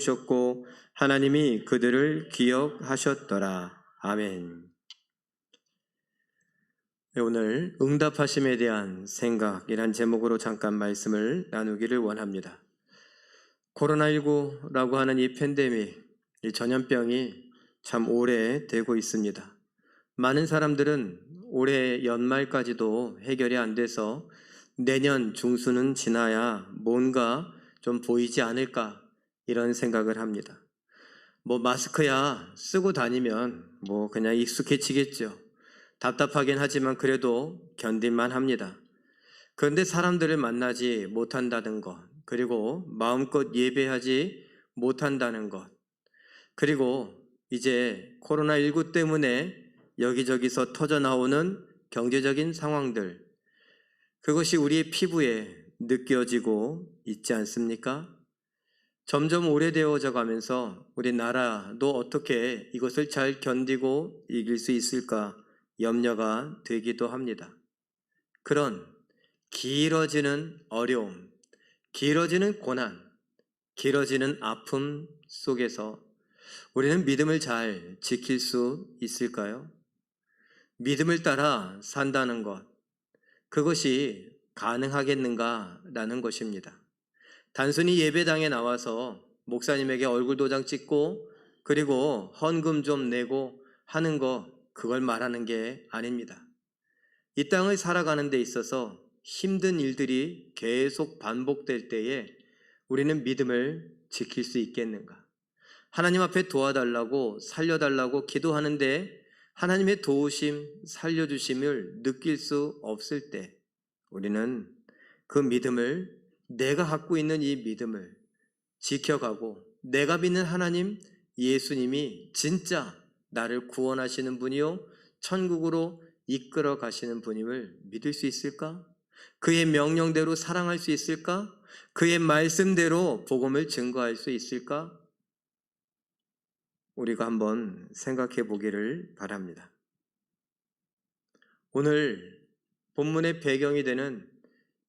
셨고 하나님이 그들을 기억하셨더라. 아멘. 오늘 응답하심에 대한 생각이란 제목으로 잠깐 말씀을 나누기를 원합니다. 코로나19라고 하는 이 팬데믹, 이 전염병이 참 오래되고 있습니다. 많은 사람들은 올해 연말까지도 해결이 안 돼서 내년 중순은 지나야 뭔가 좀 보이지 않을까 이런 생각을 합니다. 마스크야 쓰고 다니면 그냥 익숙해지겠죠. 답답하긴 하지만 그래도 견딜만 합니다. 그런데 사람들을 만나지 못한다는 것, 그리고 마음껏 예배하지 못한다는 것, 그리고 이제 코로나19 때문에 여기저기서 터져나오는 경제적인 상황들, 그것이 우리의 피부에 느껴지고 있지 않습니까? 점점 오래되어져 가면서 우리나라도 어떻게 이것을 잘 견디고 이길 수 있을까 염려가 되기도 합니다. 그런 길어지는 어려움, 길어지는 고난, 길어지는 아픔 속에서 우리는 믿음을 잘 지킬 수 있을까요? 믿음을 따라 산다는 것, 그것이 가능하겠는가라는 것입니다. 단순히 예배당에 나와서 목사님에게 얼굴 도장 찍고 그리고 헌금 좀 내고 하는 거, 그걸 말하는 게 아닙니다. 이 땅을 살아가는 데 있어서 힘든 일들이 계속 반복될 때에 우리는 믿음을 지킬 수 있겠는가? 하나님 앞에 도와달라고 살려달라고 기도하는데 하나님의 도우심, 살려주심을 느낄 수 없을 때 우리는 그 믿음을, 내가 갖고 있는 이 믿음을 지켜가고 내가 믿는 하나님, 예수님이 진짜 나를 구원하시는 분이요 천국으로 이끌어 가시는 분임을 믿을 수 있을까? 그의 명령대로 사랑할 수 있을까? 그의 말씀대로 복음을 증거할 수 있을까? 우리가 한번 생각해 보기를 바랍니다. 오늘 본문의 배경이 되는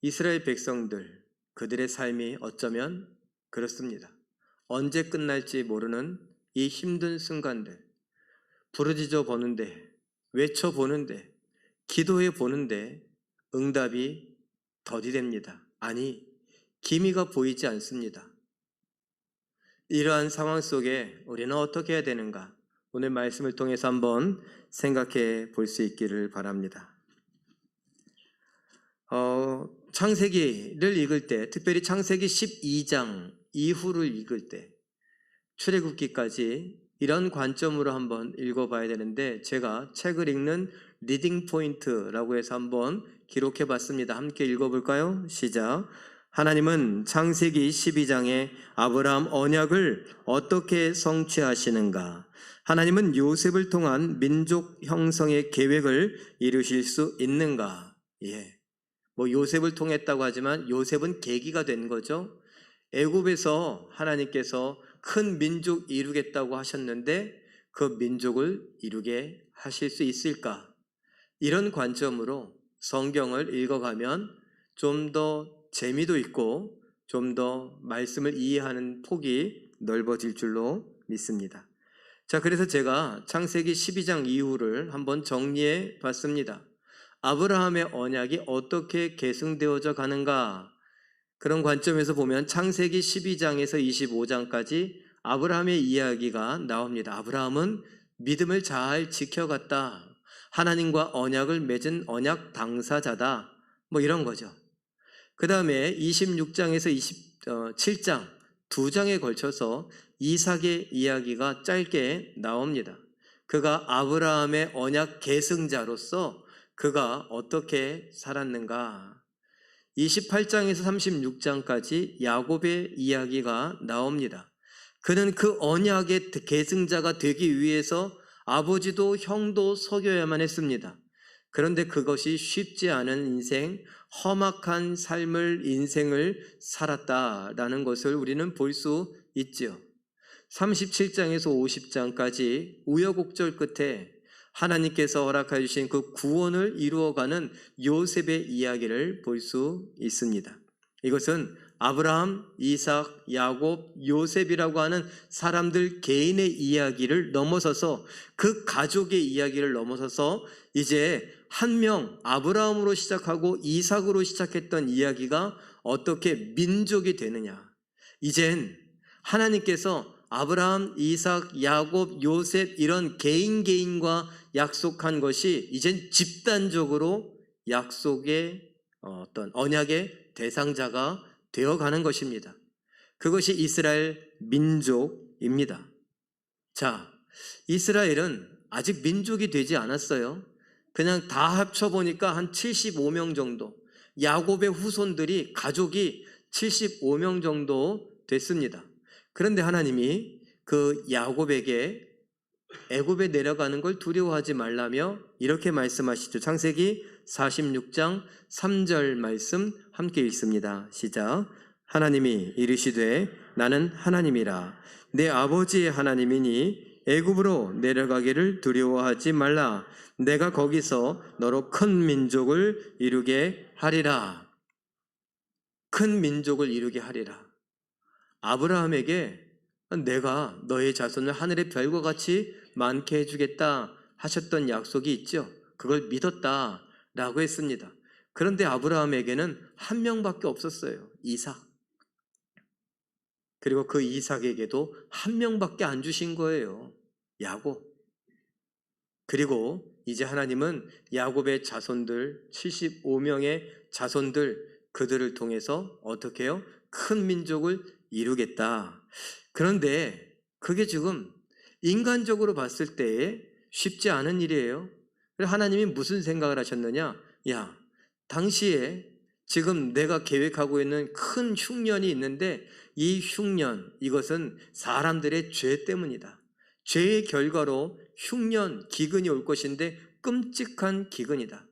이스라엘 백성들, 그들의 삶이 어쩌면 그렇습니다. 언제 끝날지 모르는 이 힘든 순간들, 부르짖어 보는데, 외쳐 보는데, 기도해 보는데 응답이 더디됩니다. 아니, 기미가 보이지 않습니다. 이러한 상황 속에 우리는 어떻게 해야 되는가? 오늘 말씀을 통해서 한번 생각해 볼 수 있기를 바랍니다. 창세기를 읽을 때, 특별히 창세기 12장 이후를 읽을 때 출애굽기까지 이런 관점으로 한번 읽어봐야 되는데, 제가 책을 읽는 리딩 포인트라고 해서 한번 기록해 봤습니다. 함께 읽어볼까요? 시작. 하나님은 창세기 12장에 아브라함 언약을 어떻게 성취하시는가? 하나님은 요셉을 통한 민족 형성의 계획을 이루실 수 있는가? 요셉을 통했다고 하지만 요셉은 계기가 된 거죠. 애굽에서 하나님께서 큰 민족 이루겠다고 하셨는데 그 민족을 이루게 하실 수 있을까? 이런 관점으로 성경을 읽어가면 좀 더 재미도 있고 좀 더 말씀을 이해하는 폭이 넓어질 줄로 믿습니다. 자, 그래서 제가 창세기 12장 이후를 한번 정리해 봤습니다. 아브라함의 언약이 어떻게 계승되어져 가는가? 그런 관점에서 보면 창세기 12장에서 25장까지 아브라함의 이야기가 나옵니다. 아브라함은 믿음을 잘 지켜갔다. 하나님과 언약을 맺은 언약 당사자다. 이런 거죠. 그 다음에 26장에서 27장 두 장에 걸쳐서 이삭의 이야기가 짧게 나옵니다. 그가 아브라함의 언약 계승자로서 그가 어떻게 살았는가? 28장에서 36장까지 야곱의 이야기가 나옵니다. 그는 그 언약의 계승자가 되기 위해서 아버지도 형도 속여야만 했습니다. 그런데 그것이 쉽지 않은 인생, 험악한 인생을 살았다라는 것을 우리는 볼 수 있죠. 37장에서 50장까지 우여곡절 끝에 하나님께서 허락해 주신 그 구원을 이루어가는 요셉의 이야기를 볼 수 있습니다. 이것은 아브라함, 이삭, 야곱, 요셉이라고 하는 사람들 개인의 이야기를 넘어서서 그 가족의 이야기를 넘어서서 이제 한 명 아브라함으로 시작하고 이삭으로 시작했던 이야기가 어떻게 민족이 되느냐. 이젠 하나님께서 아브라함, 이삭, 야곱, 요셉 이런 개인과 약속한 것이 이젠 집단적으로 약속의 어떤 언약의 대상자가 되어가는 것입니다. 그것이 이스라엘 민족입니다. 자, 이스라엘은 아직 민족이 되지 않았어요. 그냥 다 합쳐보니까 한 75명 정도, 야곱의 후손들이 가족이 75명 정도 됐습니다. 그런데 하나님이 그 야곱에게 애굽에 내려가는 걸 두려워하지 말라며 이렇게 말씀하시죠. 창세기 46장 3절 말씀 함께 읽습니다. 시작. 하나님이 이르시되 나는 하나님이라 내 아버지의 하나님이니 애굽으로 내려가기를 두려워하지 말라. 내가 거기서 너로 큰 민족을 이루게 하리라. 큰 민족을 이루게 하리라. 아브라함에게 내가 너의 자손을 하늘의 별과 같이 많게 해주겠다 하셨던 약속이 있죠. 그걸 믿었다라고 했습니다. 그런데 아브라함에게는 한 명밖에 없었어요. 이삭. 그리고 그 이삭에게도 한 명밖에 안 주신 거예요. 야곱. 그리고 이제 하나님은 야곱의 자손들 75명의 자손들 그들을 통해서 어떻게 해요? 큰 민족을 이루겠다. 그런데 그게 지금 인간적으로 봤을 때에 쉽지 않은 일이에요. 하나님이 무슨 생각을 하셨느냐? 야, 당시에 지금 내가 계획하고 있는 큰 흉년이 있는데 이 흉년, 이것은 사람들의 죄 때문이다. 죄의 결과로 흉년, 기근이 올 것인데 끔찍한 기근이다.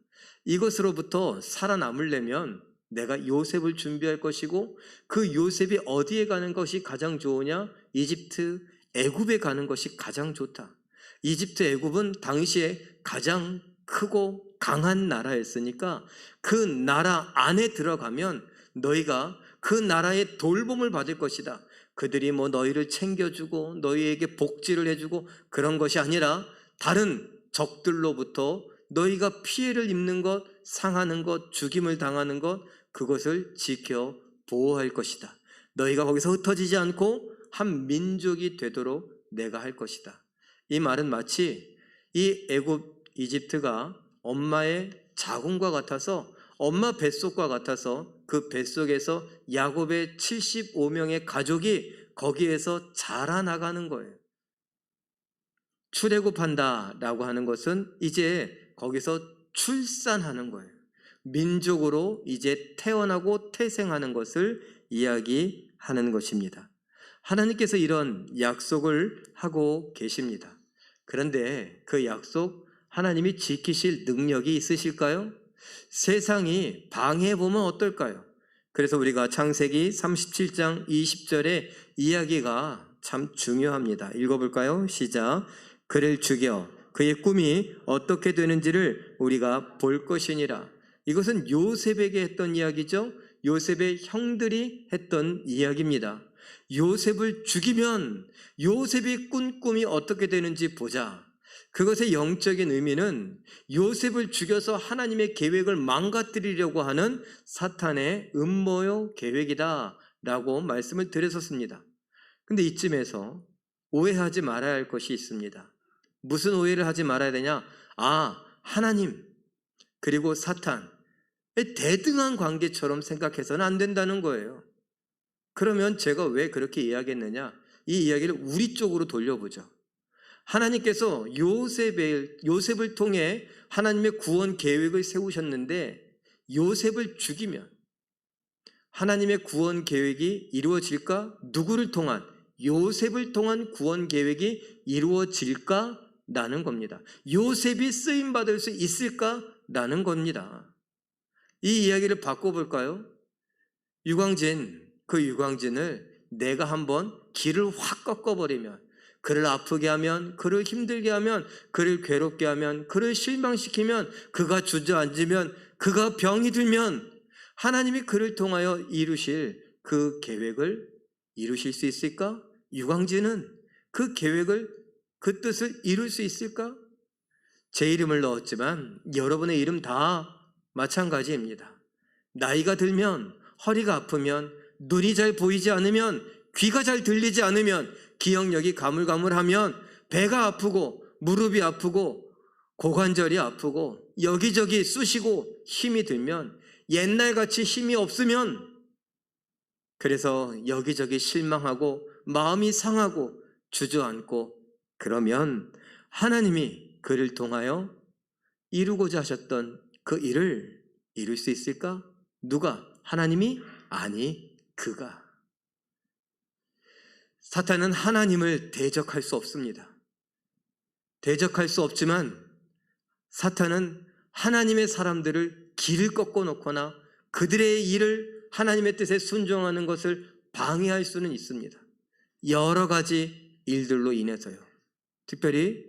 이것으로부터 살아남으려면 내가 요셉을 준비할 것이고 그 요셉이 어디에 가는 것이 가장 좋으냐? 이집트, 애굽에 가는 것이 가장 좋다. 이집트, 애굽은 당시에 가장 크고 강한 나라였으니까 그 나라 안에 들어가면 너희가 그 나라의 돌봄을 받을 것이다. 그들이 너희를 챙겨주고 너희에게 복지를 해주고 그런 것이 아니라 다른 적들로부터 너희가 피해를 입는 것, 상하는 것, 죽임을 당하는 것, 그것을 지켜 보호할 것이다. 너희가 거기서 흩어지지 않고 한 민족이 되도록 내가 할 것이다. 이 말은 마치 이 애굽 이집트가 엄마의 자궁과 같아서 엄마 뱃속과 같아서 그 뱃속에서 야곱의 75명의 가족이 거기에서 자라나가는 거예요. 출애굽한다라고 하는 것은 이제 거기서 출산하는 거예요. 민족으로 이제 태어나고 태생하는 것을 이야기하는 것입니다. 하나님께서 이런 약속을 하고 계십니다. 그런데 그 약속 하나님이 지키실 능력이 있으실까요? 세상이 방해해보면 어떨까요? 그래서 우리가 창세기 37장 20절의 이야기가 참 중요합니다. 읽어볼까요? 시작. 그를 죽여 그의 꿈이 어떻게 되는지를 우리가 볼 것이니라. 이것은 요셉에게 했던 이야기죠. 요셉의 형들이 했던 이야기입니다. 요셉을 죽이면 요셉이 꾼 꿈이 어떻게 되는지 보자. 그것의 영적인 의미는 요셉을 죽여서 하나님의 계획을 망가뜨리려고 하는 사탄의 음모요 계획이다 라고 말씀을 드렸었습니다. 근데 이쯤에서 오해하지 말아야 할 것이 있습니다. 무슨 오해를 하지 말아야 되냐? 하나님 그리고 사탄 대등한 관계처럼 생각해서는 안 된다는 거예요. 그러면 제가 왜 그렇게 이야기했느냐? 이 이야기를 우리 쪽으로 돌려보죠. 하나님께서 요셉을 통해 하나님의 구원 계획을 세우셨는데 요셉을 죽이면 하나님의 구원 계획이 이루어질까? 누구를 통한? 요셉을 통한 구원 계획이 이루어질까? 라는 겁니다. 요셉이 쓰임받을 수 있을까? 라는 겁니다. 이 이야기를 바꿔볼까요? 그 유광진을 내가 한번 길을 확 꺾어버리면, 그를 아프게 하면, 그를 힘들게 하면, 그를 괴롭게 하면, 그를 실망시키면, 그가 주저앉으면, 그가 병이 들면 하나님이 그를 통하여 이루실 그 계획을 이루실 수 있을까? 유광진은 그 계획을, 그 뜻을 이룰 수 있을까? 제 이름을 넣었지만 여러분의 이름 다 마찬가지입니다. 나이가 들면, 허리가 아프면, 눈이 잘 보이지 않으면, 귀가 잘 들리지 않으면, 기억력이 가물가물하면, 배가 아프고 무릎이 아프고 고관절이 아프고 여기저기 쑤시고 힘이 들면, 옛날같이 힘이 없으면, 그래서 여기저기 실망하고 마음이 상하고 주저앉고, 그러면 하나님이 그를 통하여 이루고자 하셨던 그 일을 이룰 수 있을까? 누가? 하나님이? 아니, 그가. 사탄은 하나님을 대적할 수 없습니다. 대적할 수 없지만 사탄은 하나님의 사람들을 길을 꺾어 놓거나 그들의 일을 하나님의 뜻에 순종하는 것을 방해할 수는 있습니다. 여러 가지 일들로 인해서요. 특별히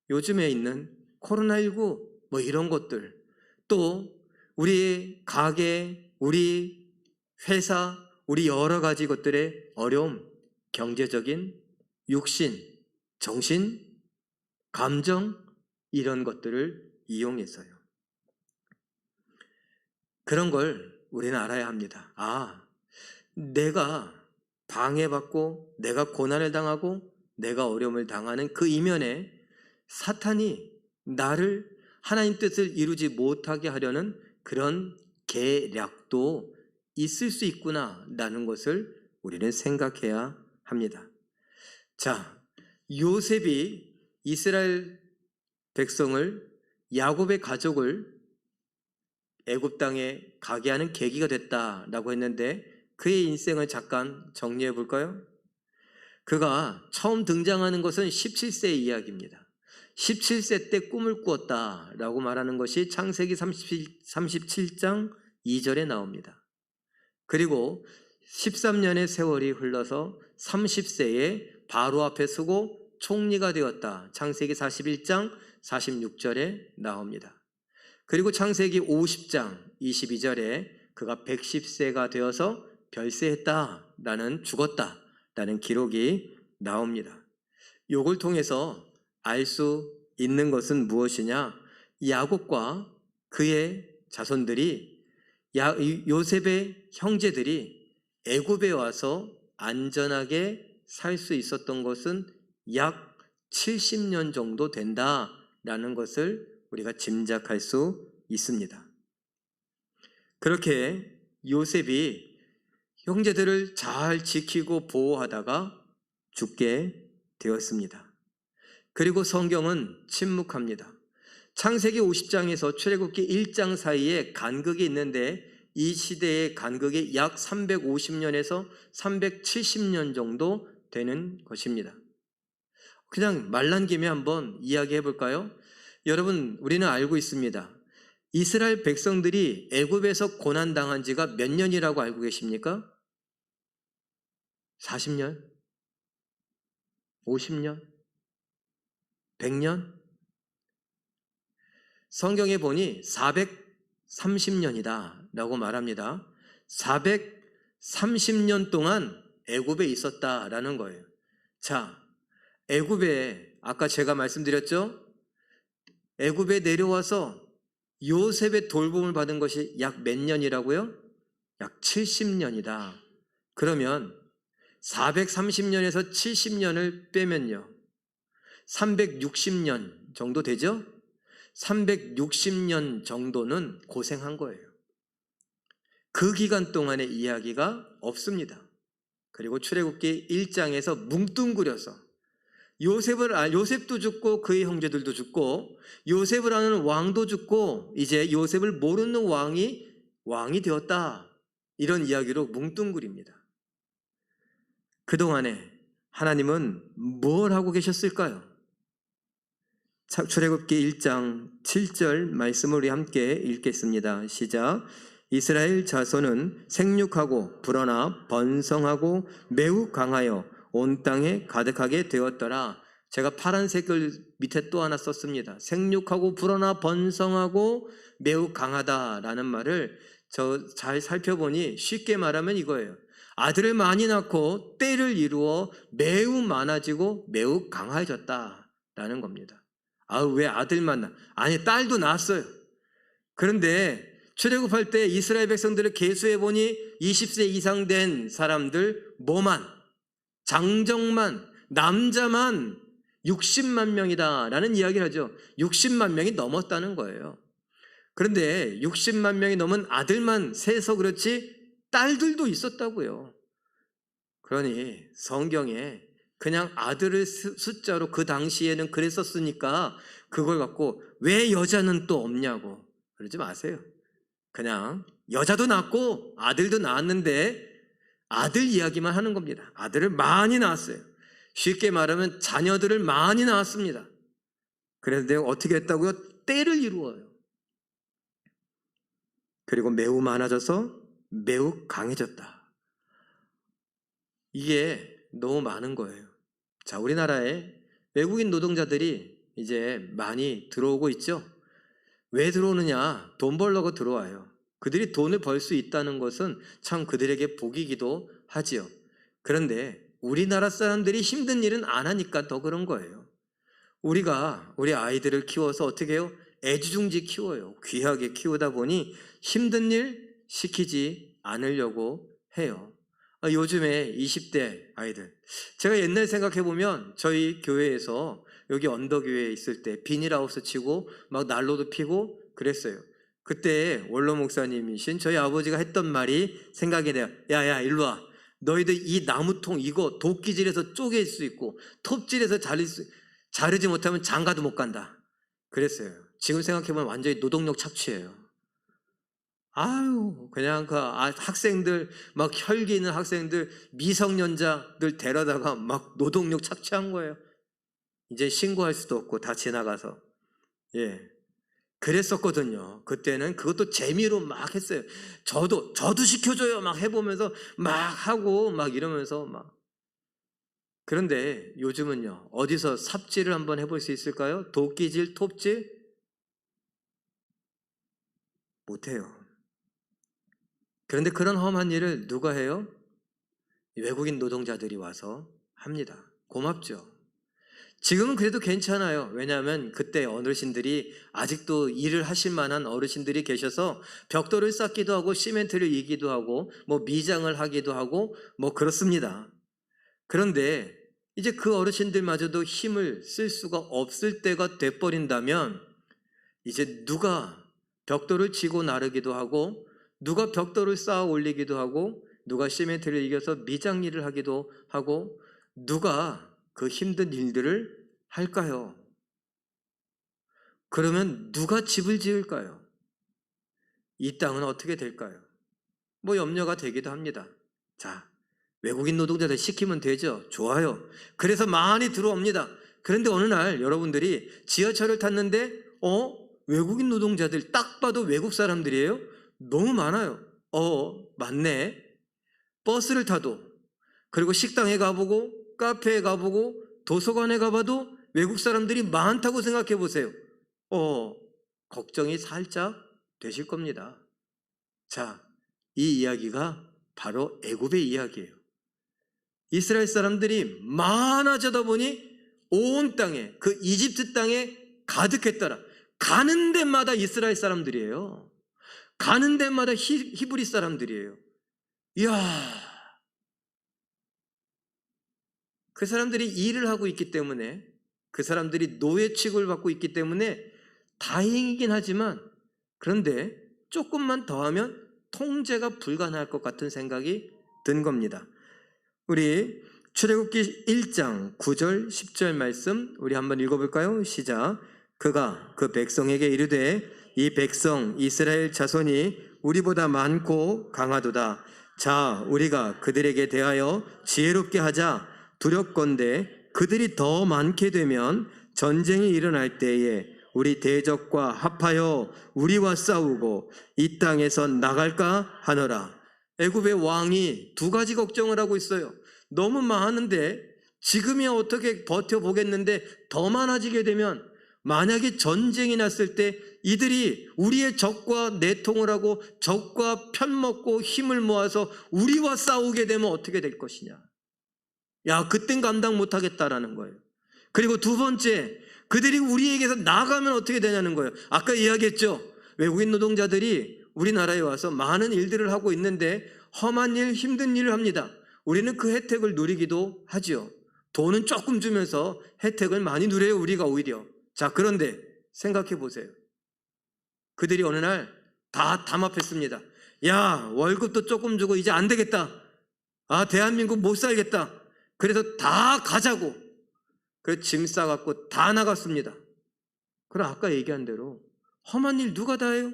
요즘에 있는 코로나19 뭐 이런 것들, 또 우리 가게, 우리 회사, 우리 여러 가지 것들의 어려움, 경제적인, 육신, 정신, 감정, 이런 것들을 이용해서요. 그런 걸 우리는 알아야 합니다. 아, 내가 방해받고 내가 고난을 당하고 내가 어려움을 당하는 그 이면에 사탄이 나를 하나님 뜻을 이루지 못하게 하려는 그런 계략도 있을 수 있구나라는 것을 우리는 생각해야 합니다. 자, 요셉이 이스라엘 백성을, 야곱의 가족을 애굽 땅에 가게 하는 계기가 됐다라고 했는데 그의 인생을 잠깐 정리해 볼까요? 그가 처음 등장하는 것은 17세의 이야기입니다. 17세 때 꿈을 꾸었다라고 말하는 것이 창세기 37장 2절에 나옵니다. 그리고 13년의 세월이 흘러서 30세에 바로 앞에 서고 총리가 되었다. 창세기 41장 46절에 나옵니다. 그리고 창세기 50장 22절에 그가 110세가 되어서 별세했다라는, 죽었다라는 기록이 나옵니다. 이걸 통해서 알 수 있는 것은 무엇이냐? 야곱과 그의 자손들이, 요셉의 형제들이 애굽에 와서 안전하게 살 수 있었던 것은 약 70년 정도 된다라는 것을 우리가 짐작할 수 있습니다. 그렇게 요셉이 형제들을 잘 지키고 보호하다가 죽게 되었습니다. 그리고 성경은 침묵합니다. 창세기 50장에서 출애굽기 1장 사이에 간극이 있는데 이 시대의 간극이 약 350년에서 370년 정도 되는 것입니다. 그냥 말난 김에 한번 이야기해 볼까요? 여러분, 우리는 알고 있습니다. 이스라엘 백성들이 애굽에서 고난당한 지가 몇 년이라고 알고 계십니까? 40년? 50년? 100년? 성경에 보니 430년이다 라고 말합니다. 430년 동안 애굽에 있었다라는 거예요. 자, 애굽에 아까 제가 말씀드렸죠? 애굽에 내려와서 요셉의 돌봄을 받은 것이 약 몇 년이라고요? 약 70년이다. 그러면 430년에서 70년을 빼면요, 360년 정도 되죠? 360년 정도는 고생한 거예요. 그 기간 동안의 이야기가 없습니다. 그리고 출애굽기 1장에서 뭉뚱그려서 요셉도 죽고 그의 형제들도 죽고 요셉을 아는 왕도 죽고 이제 요셉을 모르는 왕이 되었다, 이런 이야기로 뭉뚱그립니다. 그동안에 하나님은 뭘 하고 계셨을까요? 출애굽기 1장 7절 말씀을 우리 함께 읽겠습니다. 시작. 이스라엘 자손은 생육하고 불어나 번성하고 매우 강하여 온 땅에 가득하게 되었더라. 제가 파란색을 밑에 또 하나 썼습니다. 생육하고 불어나 번성하고 매우 강하다라는 말을 저 잘 살펴보니 쉽게 말하면 이거예요. 아들을 많이 낳고 때를 이루어 매우 많아지고 매우 강해졌다라는 겁니다. 왜 아들만 낳? 아니, 딸도 낳았어요. 그런데 출애굽할 때 이스라엘 백성들을 계수해 보니 20세 이상 된 사람들 뭐만, 장정만, 남자만 60만 명이다라는 이야기를 하죠. 60만 명이 넘었다는 거예요. 그런데 60만 명이 넘은 아들만 세서 그렇지 딸들도 있었다고요. 그러니 성경에 그냥 아들을 숫자로 그 당시에는 그랬었으니까 그걸 갖고 왜 여자는 또 없냐고 그러지 마세요. 그냥 여자도 낳고 아들도 낳았는데 아들 이야기만 하는 겁니다. 아들을 많이 낳았어요. 쉽게 말하면 자녀들을 많이 낳았습니다. 그런데 어떻게 했다고요? 때를 이루어요. 그리고 매우 많아져서 매우 강해졌다. 이게 너무 많은 거예요. 자, 우리나라에 외국인 노동자들이 이제 많이 들어오고 있죠. 왜 들어오느냐? 돈 벌려고 들어와요. 그들이 돈을 벌 수 있다는 것은 참 그들에게 복이기도 하지요. 그런데 우리나라 사람들이 힘든 일은 안 하니까 더 그런 거예요. 우리가 우리 아이들을 키워서 어떻게 해요? 애지중지 키워요. 귀하게 키우다 보니 힘든 일 시키지 않으려고 해요. 요즘에 20대 아이들, 제가 옛날 생각해보면 저희 교회에서 여기 언더교회에 있을 때 비닐하우스 치고 막 난로도 피고 그랬어요. 그때 원로 목사님이신 저희 아버지가 했던 말이 생각이 나요. 야야 일로 와. 너희들 이 나무통 이거 도끼질해서 쪼갤 수 있고 톱질해서 자르지 못하면 장가도 못 간다 그랬어요. 지금 생각해보면 완전히 노동력 착취예요. 그냥 그 학생들 막 혈기 있는 학생들 미성년자들 데려다가 막 노동력 착취한 거예요. 이제 신고할 수도 없고 다 지나가서. 그랬었거든요. 그때는 그것도 재미로 막 했어요. 저도 시켜줘요 막 해보면서 막 하고 막 이러면서 막. 그런데 요즘은요, 어디서 삽질을 한번 해볼 수 있을까요? 도끼질, 톱질? 못해요. 그런데 그런 험한 일을 누가 해요? 외국인 노동자들이 와서 합니다. 고맙죠. 지금은 그래도 괜찮아요. 왜냐하면 그때 어르신들이 아직도 일을 하실 만한 어르신들이 계셔서 벽돌을 쌓기도 하고 시멘트를 이기도 하고 뭐 미장을 하기도 하고 뭐 그렇습니다. 그런데 이제 그 어르신들마저도 힘을 쓸 수가 없을 때가 돼버린다면 이제 누가 벽돌을 치고 나르기도 하고 누가 벽돌을 쌓아 올리기도 하고 누가 시멘트를 이겨서 미장 일을 하기도 하고 누가 그 힘든 일들을 할까요? 그러면 누가 집을 지을까요? 이 땅은 어떻게 될까요? 뭐 염려가 되기도 합니다. 자, 외국인 노동자들 시키면 되죠. 좋아요. 그래서 많이 들어옵니다. 그런데 어느 날 여러분들이 지하철을 탔는데 외국인 노동자들 딱 봐도 외국 사람들이에요? 너무 많아요. 맞네. 버스를 타도 그리고 식당에 가보고 카페에 가보고 도서관에 가봐도 외국 사람들이 많다고 생각해 보세요. 걱정이 살짝 되실 겁니다. 자, 이 이야기가 바로 애굽의 이야기예요. 이스라엘 사람들이 많아지다 보니 온 땅에 그 이집트 땅에 가득했더라. 가는 데마다 이스라엘 사람들이에요. 가는 데마다 히브리 사람들이에요. 이야, 그 사람들이 일을 하고 있기 때문에 그 사람들이 노예 취급을 받고 있기 때문에 다행이긴 하지만 그런데 조금만 더 하면 통제가 불가능할 것 같은 생각이 든 겁니다. 우리 출애굽기 1장 9절 10절 말씀 우리 한번 읽어볼까요? 시작. 그가 그 백성에게 이르되 이 백성 이스라엘 자손이 우리보다 많고 강하도다. 자, 우리가 그들에게 대하여 지혜롭게 하자. 두렵건대 그들이 더 많게 되면 전쟁이 일어날 때에 우리 대적과 합하여 우리와 싸우고 이 땅에서 나갈까 하노라. 애굽의 왕이 두 가지 걱정을 하고 있어요. 너무 많은데 지금이야 어떻게 버텨보겠는데 더 많아지게 되면 만약에 전쟁이 났을 때 이들이 우리의 적과 내통을 하고 적과 편먹고 힘을 모아서 우리와 싸우게 되면 어떻게 될 것이냐. 야, 그땐 감당 못하겠다라는 거예요. 그리고 두 번째, 그들이 우리에게서 나가면 어떻게 되냐는 거예요. 아까 이야기했죠. 외국인 노동자들이 우리나라에 와서 많은 일들을 하고 있는데 험한 일, 힘든 일을 합니다. 우리는 그 혜택을 누리기도 하지요. 돈은 조금 주면서 혜택을 많이 누려요, 우리가 오히려. 자, 그런데 생각해 보세요. 그들이 어느 날 다 담합했습니다. 야, 월급도 조금 주고 이제 안 되겠다. 아, 대한민국 못 살겠다. 그래서 다 가자고. 그래서 짐 싸갖고 다 나갔습니다. 그럼 아까 얘기한 대로 험한 일 누가 다 해요?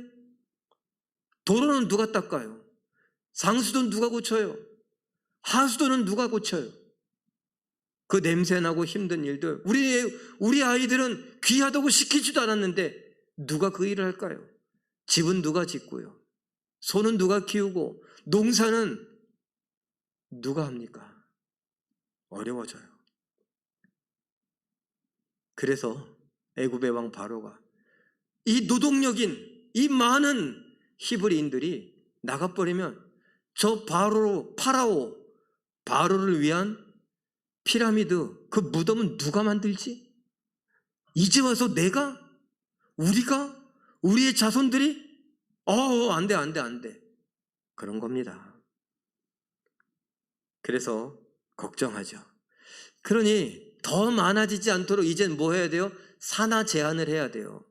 도로는 누가 닦아요? 상수도는 누가 고쳐요? 하수도는 누가 고쳐요? 그 냄새나고 힘든 일들, 우리 아이들은 귀하다고 시키지도 않았는데 누가 그 일을 할까요? 집은 누가 짓고요? 소는 누가 키우고 농사는 누가 합니까? 어려워져요. 그래서 애굽의 왕 바로가 이 노동력인 이 많은 히브리인들이 나가버리면 저 바로를 위한 피라미드 그 무덤은 누가 만들지? 이제 와서 내가? 우리가? 우리의 자손들이? 안 돼. 그런 겁니다. 그래서 걱정하죠. 그러니 더 많아지지 않도록 이젠 뭐 해야 돼요? 산하 제한을 해야 돼요.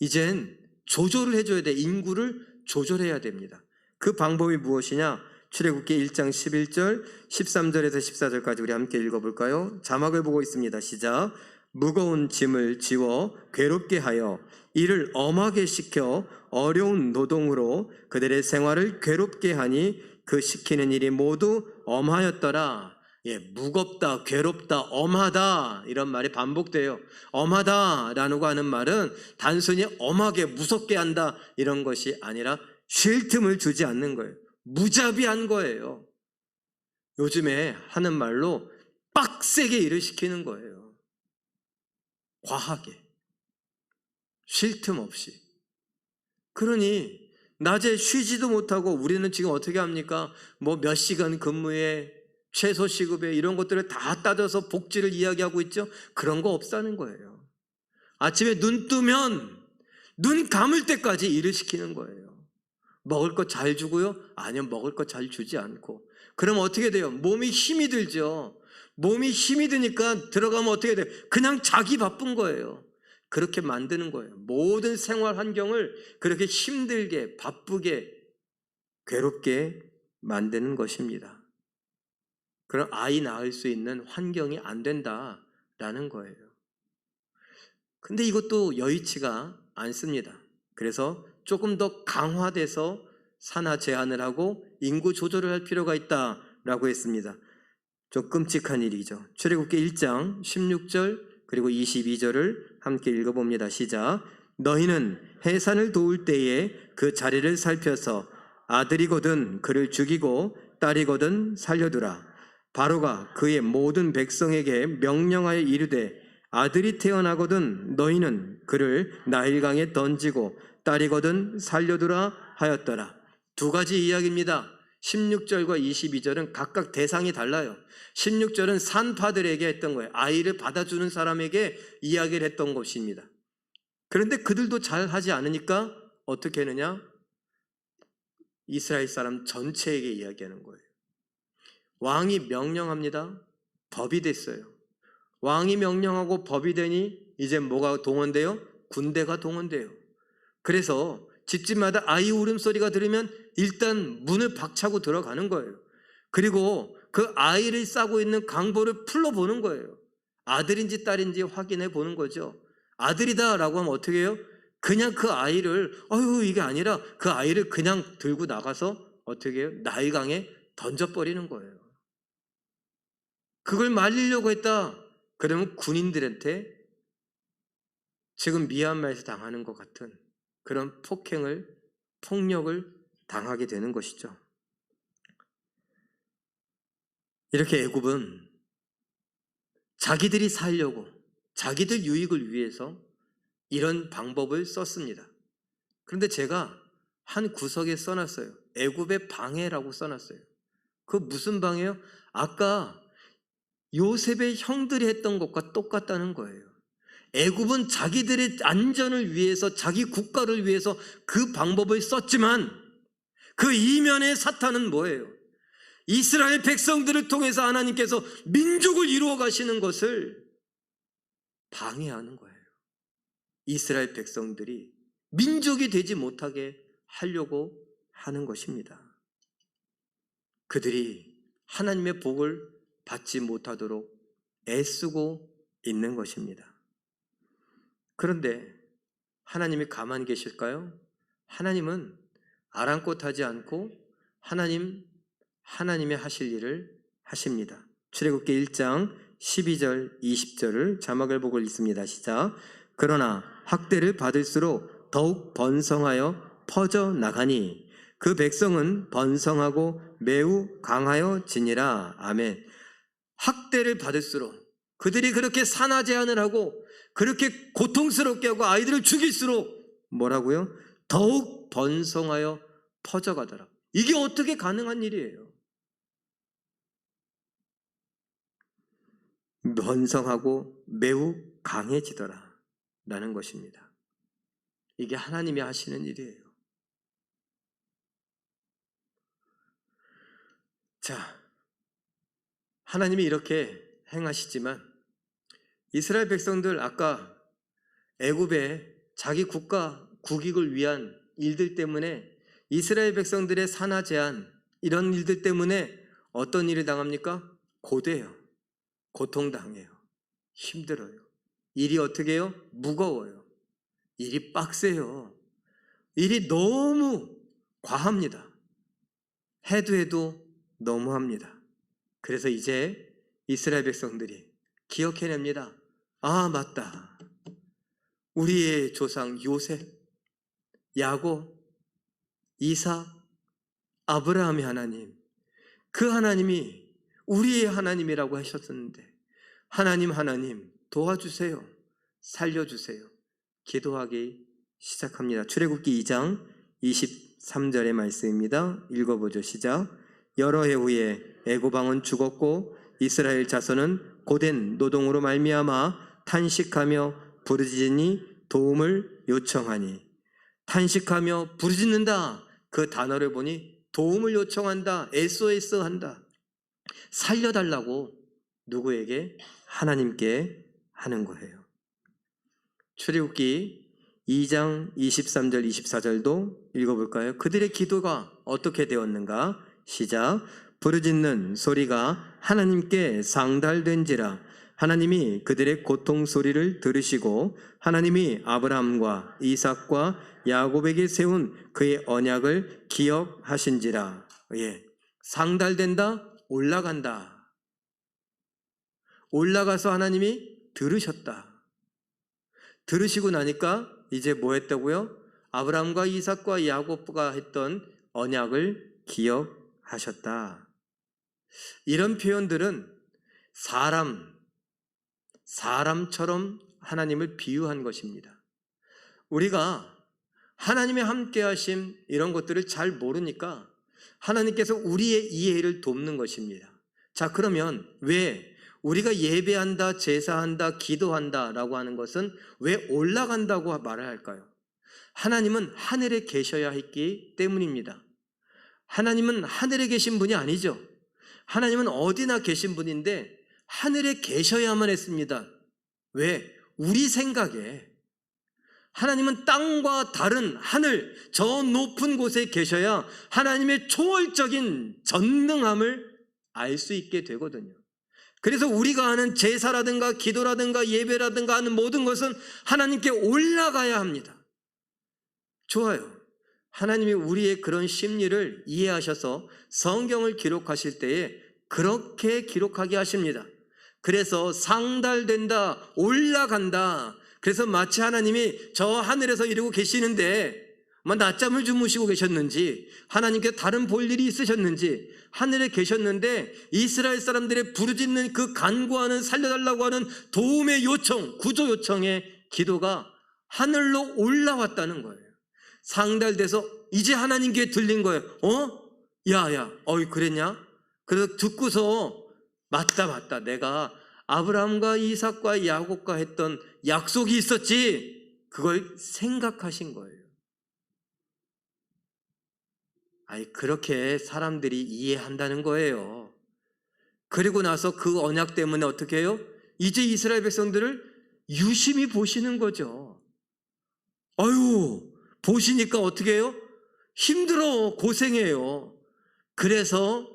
이젠 조절을 해줘야 돼. 인구를 조절해야 됩니다. 그 방법이 무엇이냐? 출애굽기 1장 11절, 13절에서 14절까지 우리 함께 읽어볼까요? 자막을 보고 있습니다. 시작. 무거운 짐을 지워 괴롭게 하여 이를 엄하게 시켜 어려운 노동으로 그들의 생활을 괴롭게 하니 그 시키는 일이 모두 엄하였더라. 예, 무겁다, 괴롭다, 엄하다 이런 말이 반복돼요. 엄하다라고 하는 말은 단순히 엄하게 무섭게 한다 이런 것이 아니라 쉴 틈을 주지 않는 거예요. 무자비한 거예요. 요즘에 하는 말로 빡세게 일을 시키는 거예요. 과하게. 쉴 틈 없이. 그러니 낮에 쉬지도 못하고 우리는 지금 어떻게 합니까? 뭐 몇 시간 근무에 최소 시급에 이런 것들을 다 따져서 복지를 이야기하고 있죠. 그런 거 없다는 거예요. 아침에 눈 뜨면 눈 감을 때까지 일을 시키는 거예요. 먹을 거 잘 주고요? 아니요, 먹을 거 잘 주지 않고. 그럼 어떻게 돼요? 몸이 힘이 들죠. 몸이 힘이 드니까 들어가면 어떻게 돼요? 그냥 자기 바쁜 거예요. 그렇게 만드는 거예요. 모든 생활 환경을 그렇게 힘들게, 바쁘게, 괴롭게 만드는 것입니다. 그럼 아이 낳을 수 있는 환경이 안 된다라는 거예요. 근데 이것도 여의치가 않습니다. 그래서 조금 더 강화돼서 산하 제한을 하고 인구 조절을 할 필요가 있다라고 했습니다. 좀 끔찍한 일이죠. 출애굽기 1장 16절 그리고 22절을 함께 읽어봅니다. 시작. 너희는 해산을 도울 때에 그 자리를 살펴서 아들이거든 그를 죽이고 딸이거든 살려두라. 바로가 그의 모든 백성에게 명령하여 이르되 아들이 태어나거든 너희는 그를 나일강에 던지고 딸이거든 살려두라 하였더라. 두 가지 이야기입니다. 16절과 22절은 각각 대상이 달라요. 16절은 산파들에게 했던 거예요. 아이를 받아주는 사람에게 이야기를 했던 것입니다. 그런데 그들도 잘 하지 않으니까 어떻게 했느냐? 이스라엘 사람 전체에게 이야기하는 거예요. 왕이 명령합니다. 법이 됐어요. 왕이 명령하고 법이 되니 이제 뭐가 동원돼요? 군대가 동원돼요. 그래서 집집마다 아이 울음소리가 들으면 일단 문을 박차고 들어가는 거예요. 그리고 그 아이를 싸고 있는 강보를 풀러보는 거예요. 아들인지 딸인지 확인해 보는 거죠. 아들이다라고 하면 어떻게 해요? 그냥 그 아이를 이게 아니라 그 아이를 그냥 들고 나가서 어떻게 해요? 나일강에 던져버리는 거예요. 그걸 말리려고 했다. 그러면 군인들한테 지금 미얀마에서 당하는 것 같은 그런 폭력을 당하게 되는 것이죠. 이렇게 애굽은 자기들이 살려고 자기들 유익을 위해서 이런 방법을 썼습니다. 그런데 제가 한 구석에 써놨어요. 애굽의 방해라고 써놨어요. 그 무슨 방해요? 아까 요셉의 형들이 했던 것과 똑같다는 거예요. 애굽은 자기들의 안전을 위해서, 자기 국가를 위해서 그 방법을 썼지만 그 이면의 사탄은 뭐예요? 이스라엘 백성들을 통해서 하나님께서 민족을 이루어 가시는 것을 방해하는 거예요. 이스라엘 백성들이 민족이 되지 못하게 하려고 하는 것입니다. 그들이 하나님의 복을 받지 못하도록 애쓰고 있는 것입니다. 그런데 하나님이 가만히 계실까요? 하나님은 아랑곳하지 않고 하나님의 하실 일을 하십니다. 출애굽기 1장 12절 20절을 자막을 보고 읽습니다. 시작. 그러나 학대를 받을수록 더욱 번성하여 퍼져 나가니 그 백성은 번성하고 매우 강하여 지니라. 아멘. 학대를 받을수록, 그들이 그렇게 산하 제한을 하고 그렇게 고통스럽게 하고 아이들을 죽일수록 뭐라고요? 더욱 번성하여 퍼져가더라. 이게 어떻게 가능한 일이에요? 번성하고 매우 강해지더라 라는 것입니다. 이게 하나님이 하시는 일이에요. 자, 하나님이 이렇게 행하시지만 이스라엘 백성들 아까 애굽의 자기 국가 국익을 위한 일들 때문에, 이스라엘 백성들의 산하 제한, 이런 일들 때문에 어떤 일을 당합니까? 고돼요. 고통당해요. 힘들어요. 일이 어떻게 해요? 무거워요. 일이 빡세요. 일이 너무 과합니다. 해도 너무합니다. 그래서 이제 이스라엘 백성들이 기억해냅니다. 아, 맞다. 우리의 조상 요셉, 야곱, 이삭, 아브라함의 하나님, 그 하나님이 우리의 하나님이라고 하셨었는데 하나님 도와주세요. 살려주세요. 기도하기 시작합니다. 출애굽기 2장 23절의 말씀입니다. 읽어보죠. 시작. 여러 해 후에 애굽 왕은 죽었고 이스라엘 자손은 고된 노동으로 말미암아 탄식하며 부르짖으니 도움을 요청하니. 탄식하며 부르짖는다, 그 단어를 보니 도움을 요청한다, SOS 한다, 살려달라고 누구에게? 하나님께 하는 거예요. 출애굽기 2장 23절 24절도 읽어볼까요? 그들의 기도가 어떻게 되었는가? 시작. 부르짖는 소리가 하나님께 상달된지라. 하나님이 그들의 고통 소리를 들으시고 하나님이 아브라함과 이삭과 야곱에게 세운 그의 언약을 기억하신지라. 예, 상달된다, 올라간다. 올라가서 하나님이 들으셨다. 들으시고 나니까 이제 뭐 했다고요? 아브라함과 이삭과 야곱과 했던 언약을 기억하셨다. 이런 표현들은 사람처럼 하나님을 비유한 것입니다. 우리가 하나님의 함께하심 이런 것들을 잘 모르니까 하나님께서 우리의 이해를 돕는 것입니다. 자, 그러면 왜 우리가 예배한다, 제사한다, 기도한다 라고 하는 것은 왜 올라간다고 말을 할까요? 하나님은 하늘에 계셔야 했기 때문입니다. 하나님은 하늘에 계신 분이 아니죠. 하나님은 어디나 계신 분인데 하늘에 계셔야만 했습니다. 왜? 우리 생각에 하나님은 땅과 다른 하늘, 저 높은 곳에 계셔야 하나님의 초월적인 전능함을 알 수 있게 되거든요. 그래서 우리가 하는 제사라든가 기도라든가 예배라든가 하는 모든 것은 하나님께 올라가야 합니다. 좋아요. 하나님이 우리의 그런 심리를 이해하셔서 성경을 기록하실 때에 그렇게 기록하게 하십니다. 그래서 상달된다, 올라간다. 그래서 마치 하나님이 저 하늘에서 이러고 계시는데 낮잠을 주무시고 계셨는지, 하나님께 다른 볼 일이 있으셨는지, 하늘에 계셨는데 이스라엘 사람들의 부르짖는 그 간구하는, 살려달라고 하는 도움의 요청, 구조 요청의 기도가 하늘로 올라왔다는 거예요. 상달돼서 이제 하나님 귀에 들린 거예요. 야야, 그랬냐? 그래서 듣고서 맞다. 내가 아브라함과 이삭과 야곱과 했던 약속이 있었지. 그걸 생각하신 거예요. 그렇게 사람들이 이해한다는 거예요. 그리고 나서 그 언약 때문에 어떻게 해요? 이제 이스라엘 백성들을 유심히 보시는 거죠. 보시니까 어떻게 해요? 힘들어, 고생해요. 그래서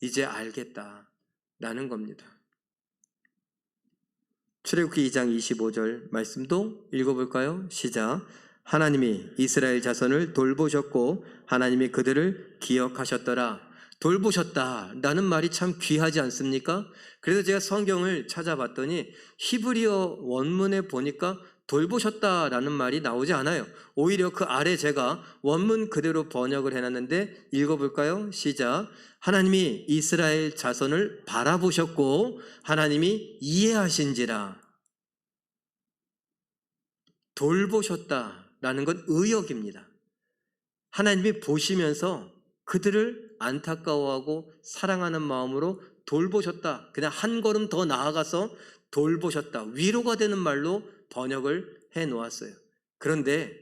이제 알겠다라는 겁니다. 출애굽기 2장 25절 말씀도 읽어볼까요? 시작. 하나님이 이스라엘 자손을 돌보셨고 하나님이 그들을 기억하셨더라. 돌보셨다라는 말이 참 귀하지 않습니까? 그래서 제가 성경을 찾아봤더니 히브리어 원문에 보니까 돌보셨다라는 말이 나오지 않아요. 오히려 그 아래 제가 원문 그대로 번역을 해놨는데 읽어볼까요? 시작. 하나님이 이스라엘 자손을 바라보셨고 하나님이 이해하신지라. 돌보셨다라는 건 의역입니다. 하나님이 보시면서 그들을 안타까워하고 사랑하는 마음으로 돌보셨다. 그냥 한 걸음 더 나아가서 돌보셨다. 위로가 되는 말로 번역을 해 놓았어요. 그런데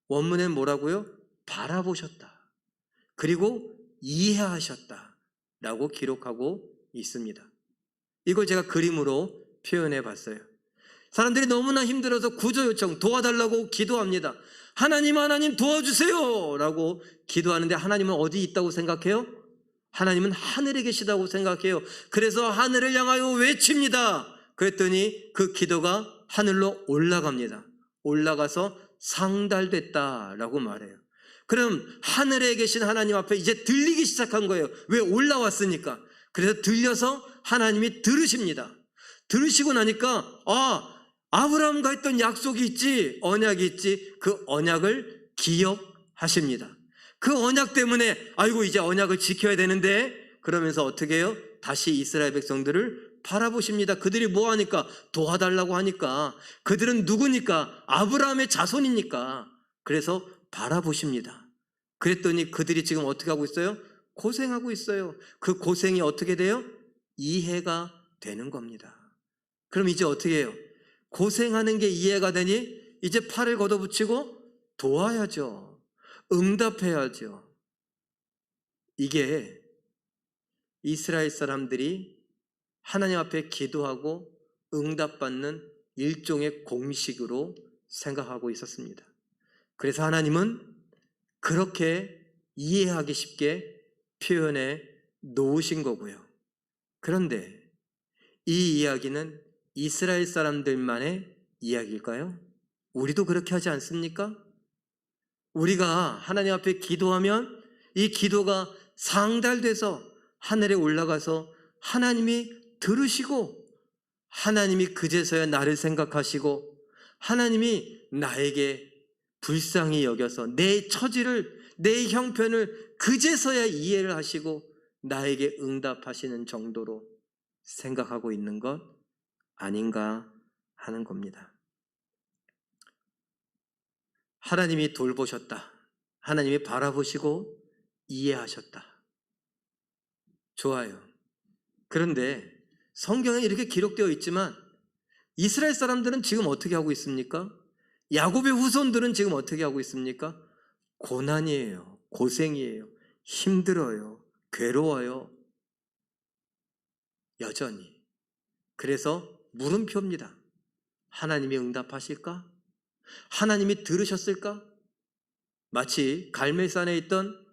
원문엔 뭐라고요? 바라보셨다. 그리고 이해하셨다. 라고 기록하고 있습니다. 이걸 제가 그림으로 표현해 봤어요. 사람들이 너무나 힘들어서 구조 요청, 도와달라고 기도합니다. 하나님 도와주세요! 라고 기도하는데 하나님은 어디 있다고 생각해요? 하나님은 하늘에 계시다고 생각해요. 그래서 하늘을 향하여 외칩니다. 그랬더니 그 기도가 하늘로 올라갑니다. 올라가서 상달됐다라고 말해요. 그럼 하늘에 계신 하나님 앞에 이제 들리기 시작한 거예요. 왜? 올라왔으니까. 그래서 들려서 하나님이 들으십니다. 들으시고 나니까 아브라함과 했던 약속이 있지, 언약이 있지, 그 언약을 기억하십니다. 그 언약 때문에 이제 언약을 지켜야 되는데 그러면서 어떻게 해요? 다시 이스라엘 백성들을 바라보십니다. 그들이 뭐 하니까? 도와달라고 하니까. 그들은 누구니까? 아브라함의 자손이니까. 그래서 바라보십니다. 그랬더니 그들이 지금 어떻게 하고 있어요? 고생하고 있어요. 그 고생이 어떻게 돼요? 이해가 되는 겁니다. 그럼 이제 어떻게 해요? 고생하는 게 이해가 되니 이제 팔을 걷어붙이고 도와야죠. 응답해야죠. 이게 이스라엘 사람들이 하나님 앞에 기도하고 응답받는 일종의 공식으로 생각하고 있었습니다. 그래서 하나님은 그렇게 이해하기 쉽게 표현해 놓으신 거고요. 그런데 이 이야기는 이스라엘 사람들만의 이야기일까요? 우리도 그렇게 하지 않습니까? 우리가 하나님 앞에 기도하면 이 기도가 상달돼서 하늘에 올라가서 하나님이 들으시고 하나님이 그제서야 나를 생각하시고 하나님이 나에게 불쌍히 여겨서 내 처지를, 내 형편을 그제서야 이해를 하시고 나에게 응답하시는 정도로 생각하고 있는 것 아닌가 하는 겁니다. 하나님이 돌보셨다. 하나님이 바라보시고 이해하셨다. 좋아요. 그런데 성경에 이렇게 기록되어 있지만 이스라엘 사람들은 지금 어떻게 하고 있습니까? 야곱의 후손들은 지금 어떻게 하고 있습니까? 고난이에요. 고생이에요. 힘들어요. 괴로워요. 여전히. 그래서 물음표입니다. 하나님이 응답하실까? 하나님이 들으셨을까? 마치 갈멜산에 있던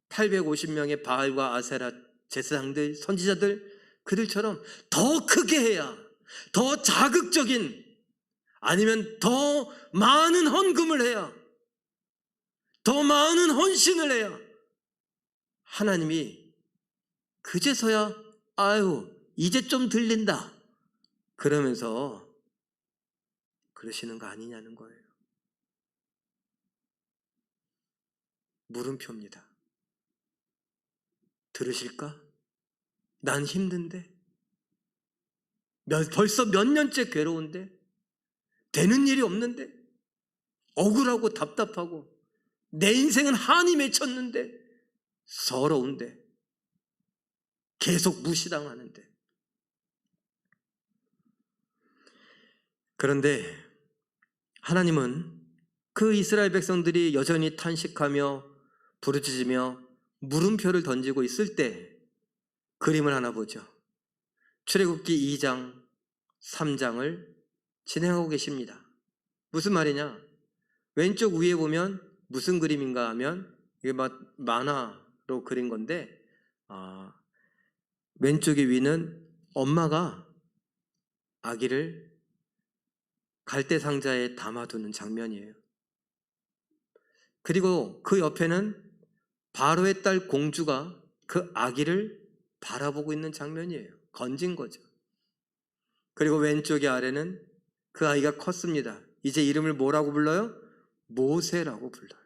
850명의 바알과 아세라 제사장들, 선지자들, 그들처럼 더 크게 해야, 더 자극적인, 아니면 더 많은 헌금을 해야, 더 많은 헌신을 해야 하나님이 그제서야 이제 좀 들린다 그러면서 그러시는 거 아니냐는 거예요. 물음표입니다. 들으실까? 난 힘든데, 벌써 몇 년째 괴로운데, 되는 일이 없는데, 억울하고 답답하고 내 인생은 한이 맺혔는데 서러운데 계속 무시당하는데. 그런데 하나님은 그 이스라엘 백성들이 여전히 탄식하며 부르짖으며 물음표를 던지고 있을 때 그림을 하나 보죠. 출애굽기 2장 3장을 진행하고 계십니다. 무슨 말이냐? 왼쪽 위에 보면 무슨 그림인가 하면 이게 만화로 그린 건데, 왼쪽의 위는 엄마가 아기를 갈대 상자에 담아두는 장면이에요. 그리고 그 옆에는 바로의 딸 공주가 그 아기를 바라보고 있는 장면이에요. 건진 거죠. 그리고 왼쪽의 아래는 그 아이가 컸습니다. 이제 이름을 뭐라고 불러요? 모세라고 불러요.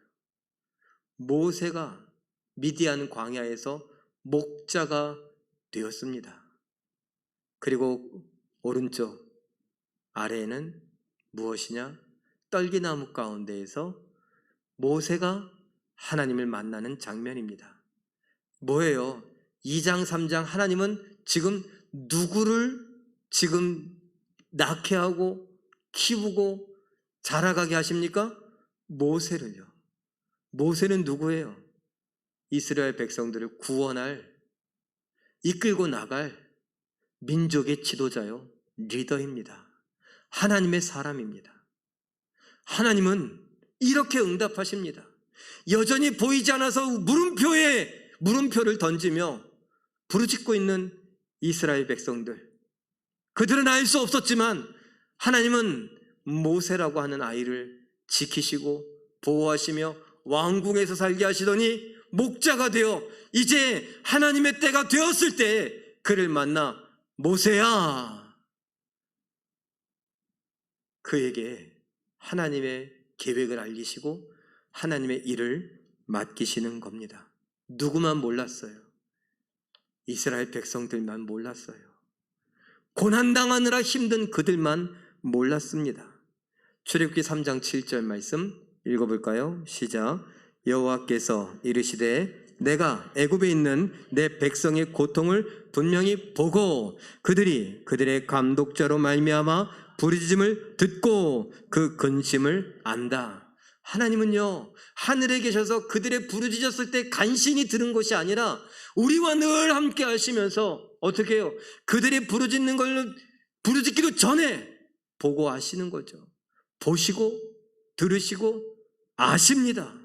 모세가 미디안 광야에서 목자가 되었습니다. 그리고 오른쪽 아래에는 무엇이냐? 떨기나무 가운데에서 모세가 하나님을 만나는 장면입니다. 뭐예요? 2장 3장 하나님은 지금 누구를 지금 낳게 하고 키우고 자라가게 하십니까? 모세를요. 모세는 누구예요? 이스라엘 백성들을 구원할, 이끌고 나갈 민족의 지도자요, 리더입니다. 하나님의 사람입니다. 하나님은 이렇게 응답하십니다. 여전히 보이지 않아서 물음표를 던지며 부르짖고 있는 이스라엘 백성들, 그들은 알 수 없었지만 하나님은 모세라고 하는 아이를 지키시고 보호하시며 왕궁에서 살게 하시더니 목자가 되어 이제 하나님의 때가 되었을 때 그를 만나 모세야, 그에게 하나님의 계획을 알리시고 하나님의 일을 맡기시는 겁니다. 누구만 몰랐어요? 이스라엘 백성들만 몰랐어요. 고난당하느라 힘든 그들만 몰랐습니다. 출애굽기 3장 7절 말씀 읽어볼까요? 시작. 여호와께서 이르시되 내가 애굽에 있는 내 백성의 고통을 분명히 보고 그들이 그들의 감독자로 말미암아 부르짖음을 듣고 그 근심을 안다. 하나님은요, 하늘에 계셔서 그들의 부르짖었을 때 간신히 들은 것이 아니라 우리와 늘 함께 하시면서 어떻게 해요? 그들이 부르짖는 걸 부르짖기도 전에 보고 아시는 거죠. 보시고 들으시고 아십니다.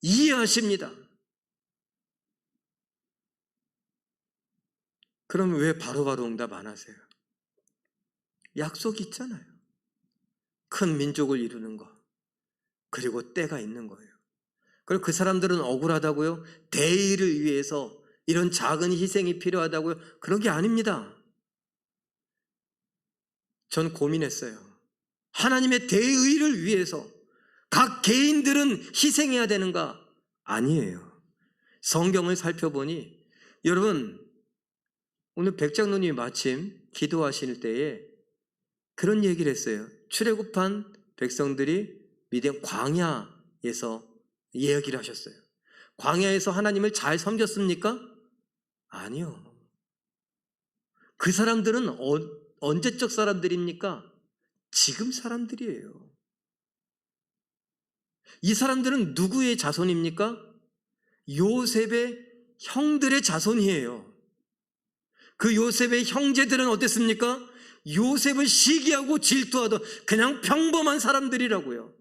이해하십니다. 그럼 왜 바로바로 응답 안 하세요? 약속이 있잖아요. 큰 민족을 이루는 거, 그리고 때가 있는 거예요. 그리고 그 사람들은 억울하다고요? 대의를 위해서 이런 작은 희생이 필요하다고요? 그런 게 아닙니다. 전 고민했어요. 하나님의 대의를 위해서 각 개인들은 희생해야 되는가? 아니에요. 성경을 살펴보니, 여러분, 오늘 백장로님이 마침 기도하실 때에 그런 얘기를 했어요. 출애굽한 백성들이 미디안 광야에서 이야기를 하셨어요. 광야에서 하나님을 잘 섬겼습니까? 아니요. 그 사람들은 언제적 사람들입니까? 지금 사람들이에요. 이 사람들은 누구의 자손입니까? 요셉의 형들의 자손이에요. 그 요셉의 형제들은 어땠습니까? 요셉을 시기하고 질투하던 그냥 평범한 사람들이라고요.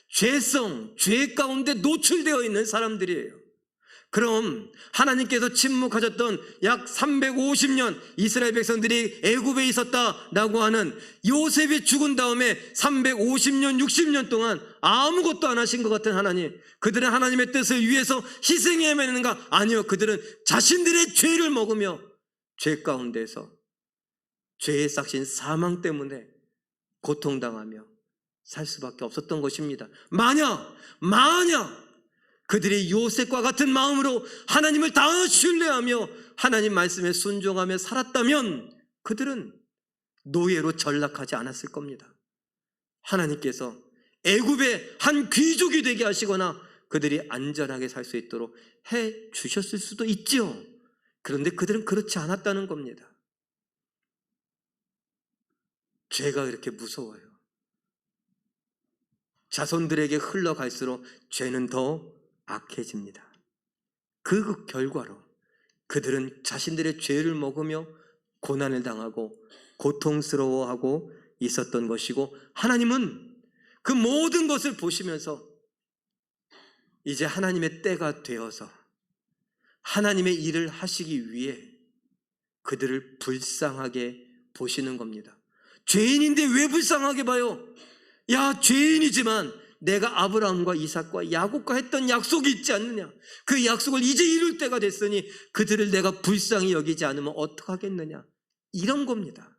죄 가운데 노출되어 있는 사람들이에요. 그럼 하나님께서 침묵하셨던 약 350년 이스라엘 백성들이 애굽에 있었다라고 하는 요셉이 죽은 다음에 350년 60년 동안 아무것도 안 하신 것 같은 하나님, 그들은 하나님의 뜻을 위해서 희생해야 하는가? 아니요. 그들은 자신들의 죄를 먹으며 죄 가운데서 죄의 싹신 사망 때문에 고통당하며 살 수밖에 없었던 것입니다. 만약 그들이 요셉과 같은 마음으로 하나님을 다 신뢰하며 하나님 말씀에 순종하며 살았다면 그들은 노예로 전락하지 않았을 겁니다. 하나님께서 애굽의 한 귀족이 되게 하시거나 그들이 안전하게 살 수 있도록 해 주셨을 수도 있죠. 그런데 그들은 그렇지 않았다는 겁니다. 죄가 그렇게 무서워요. 자손들에게 흘러갈수록 죄는 더 악해집니다. 그 결과로 그들은 자신들의 죄를 먹으며 고난을 당하고 고통스러워하고 있었던 것이고, 하나님은 그 모든 것을 보시면서 이제 하나님의 때가 되어서 하나님의 일을 하시기 위해 그들을 불쌍하게 보시는 겁니다. 죄인인데 왜 불쌍하게 봐요? 야, 죄인이지만 내가 아브라함과 이삭과 야곱과 했던 약속이 있지 않느냐? 그 약속을 이제 이룰 때가 됐으니 그들을 내가 불쌍히 여기지 않으면 어떡하겠느냐? 이런 겁니다.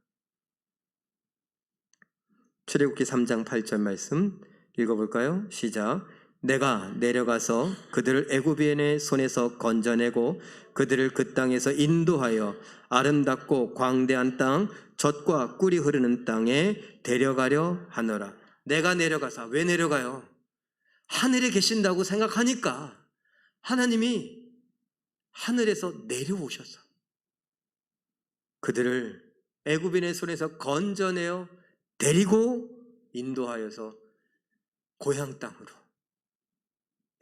출애굽기 3장 8절 말씀 읽어볼까요? 시작. 내가 내려가서 그들을 애굽인의 손에서 건져내고 그들을 그 땅에서 인도하여 아름답고 광대한 땅, 젖과 꿀이 흐르는 땅에 데려가려 하노라. 내가 내려가서, 왜 내려가요? 하늘에 계신다고 생각하니까 하나님이 하늘에서 내려오셔서 그들을 애굽인의 손에서 건져내어 데리고 인도하여서 고향 땅으로,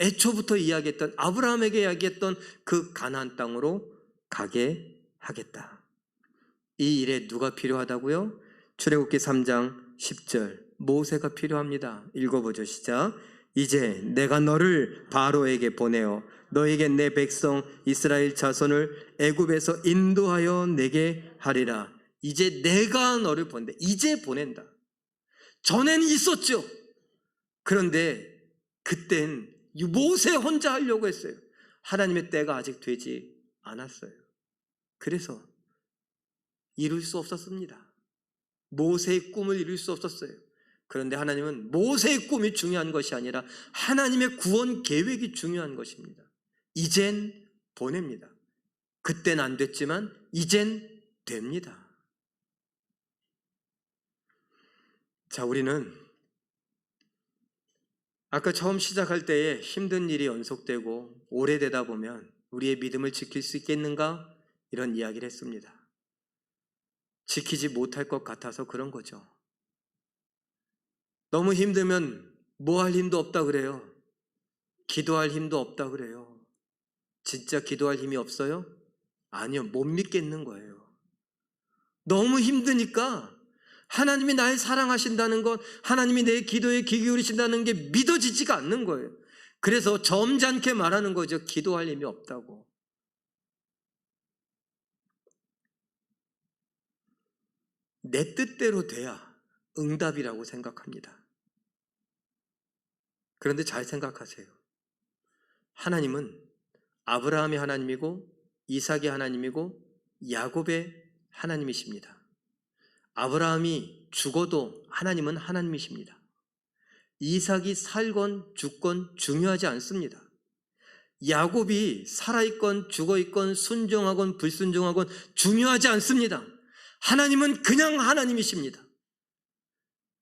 애초부터 이야기했던, 아브라함에게 이야기했던 그 가나안 땅으로 가게 하겠다. 이 일에 누가 필요하다고요? 출애굽기 3장 10절 모세가 필요합니다. 읽어보죠. 시작. 이제 내가 너를 바로에게 보내어 너에게 내 백성 이스라엘 자손을 애굽에서 인도하여 내게 하리라. 이제 내가 너를 보낸다. 이제 보낸다. 전에는 있었죠. 그런데 그땐 모세 혼자 하려고 했어요. 하나님의 때가 아직 되지 않았어요. 그래서 이룰 수 없었습니다. 모세의 꿈을 이룰 수 없었어요. 그런데 하나님은 모세의 꿈이 중요한 것이 아니라 하나님의 구원 계획이 중요한 것입니다. 이젠 보냅니다. 그땐 안 됐지만 이젠 됩니다. 자, 우리는 아까 처음 시작할 때에 힘든 일이 연속되고 오래되다 보면 우리의 믿음을 지킬 수 있겠는가? 이런 이야기를 했습니다. 지키지 못할 것 같아서 그런 거죠. 너무 힘들면 뭐 할 힘도 없다 그래요. 기도할 힘도 없다 그래요. 진짜 기도할 힘이 없어요? 아니요, 못 믿겠는 거예요. 너무 힘드니까 하나님이 날 사랑하신다는 것, 하나님이 내 기도에 귀 기울이신다는 게 믿어지지가 않는 거예요. 그래서 점잖게 말하는 거죠. 기도할 힘이 없다고. 내 뜻대로 돼야 응답이라고 생각합니다. 그런데 잘 생각하세요. 하나님은 아브라함의 하나님이고 이삭의 하나님이고 야곱의 하나님이십니다. 아브라함이 죽어도 하나님은 하나님이십니다. 이삭이 살건 죽건 중요하지 않습니다. 야곱이 살아있건 죽어있건 순종하건 불순종하건 중요하지 않습니다. 하나님은 그냥 하나님이십니다.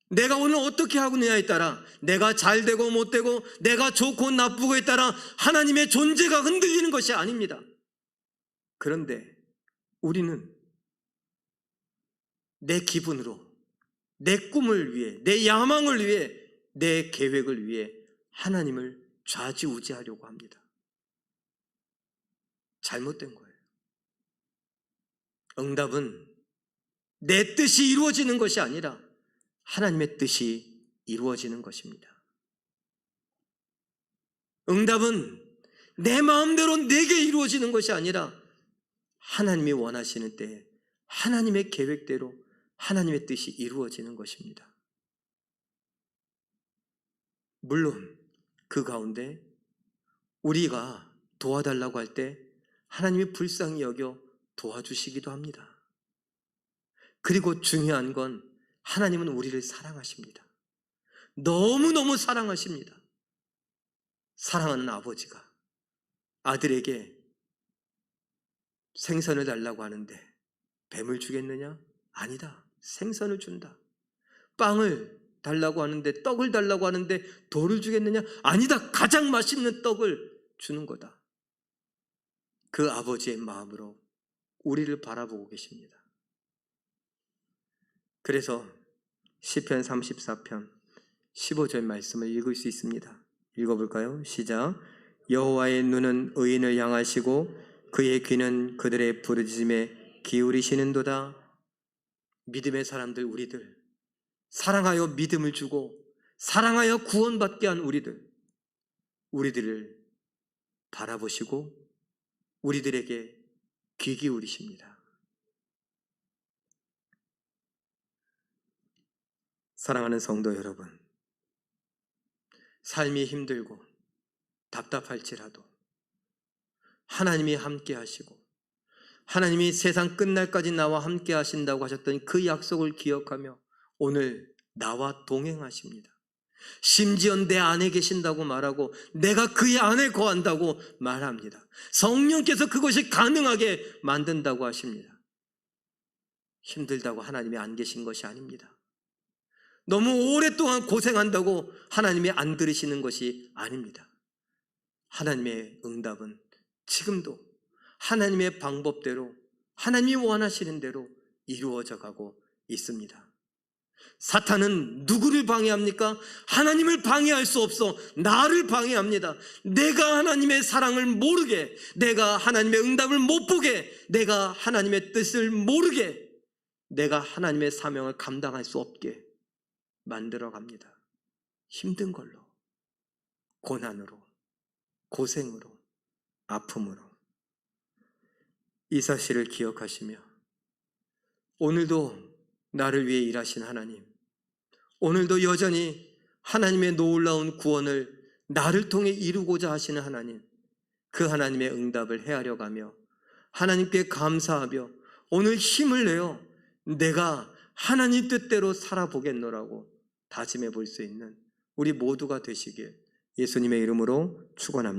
내가 오늘 어떻게 하느냐에 따라, 내가 잘되고 못되고 내가 좋고 나쁘고에 따라 하나님의 존재가 흔들리는 것이 아닙니다. 그런데 우리는 내 기분으로, 내 꿈을 위해, 내 야망을 위해, 내 계획을 위해 하나님을 좌지우지하려고 합니다. 잘못된 거예요. 응답은 내 뜻이 이루어지는 것이 아니라 하나님의 뜻이 이루어지는 것입니다. 응답은 내 마음대로 내게 이루어지는 것이 아니라 하나님이 원하시는 때에 하나님의 계획대로 하나님의 뜻이 이루어지는 것입니다. 물론 그 가운데 우리가 도와달라고 할 때 하나님이 불쌍히 여겨 도와주시기도 합니다. 그리고 중요한 건 하나님은 우리를 사랑하십니다. 너무너무 사랑하십니다. 사랑하는 아버지가 아들에게 생선을 달라고 하는데 뱀을 주겠느냐? 아니다. 생선을 준다. 빵을 달라고 하는데, 떡을 달라고 하는데 돌을 주겠느냐? 아니다. 가장 맛있는 떡을 주는 거다. 그 아버지의 마음으로 우리를 바라보고 계십니다. 그래서 시편 34편 15절 말씀을 읽을 수 있습니다. 읽어볼까요? 시작. 여호와의 눈은 의인을 향하시고 그의 귀는 그들의 부르짖음에 기울이시는도다. 믿음의 사람들, 우리들, 사랑하여 믿음을 주고 사랑하여 구원받게 한 우리들을 바라보시고 우리들에게 귀 기울이십니다. 사랑하는 성도 여러분, 삶이 힘들고 답답할지라도 하나님이 함께 하시고 하나님이 세상 끝날까지 나와 함께 하신다고 하셨던 그 약속을 기억하며 오늘 나와 동행하십니다. 심지어 내 안에 계신다고 말하고 내가 그의 안에 거한다고 말합니다. 성령께서 그것이 가능하게 만든다고 하십니다. 힘들다고 하나님이 안 계신 것이 아닙니다. 너무 오랫동안 고생한다고 하나님이 안 들으시는 것이 아닙니다. 하나님의 응답은 지금도 하나님의 방법대로 하나님이 원하시는 대로 이루어져 가고 있습니다. 사탄은 누구를 방해합니까? 하나님을 방해할 수 없어. 나를 방해합니다. 내가 하나님의 사랑을 모르게, 내가 하나님의 응답을 못 보게, 내가 하나님의 뜻을 모르게, 내가 하나님의 사명을 감당할 수 없게 만들어 갑니다. 힘든 걸로, 고난으로, 고생으로, 아픔으로. 이 사실을 기억하시며 오늘도 나를 위해 일하신 하나님, 오늘도 여전히 하나님의 놀라운 구원을 나를 통해 이루고자 하시는 하나님, 그 하나님의 응답을 헤아려 가며 하나님께 감사하며 오늘 힘을 내어 내가 하나님 뜻대로 살아보겠노라고 다짐해 볼 수 있는 우리 모두가 되시길 예수님의 이름으로 축원합니다.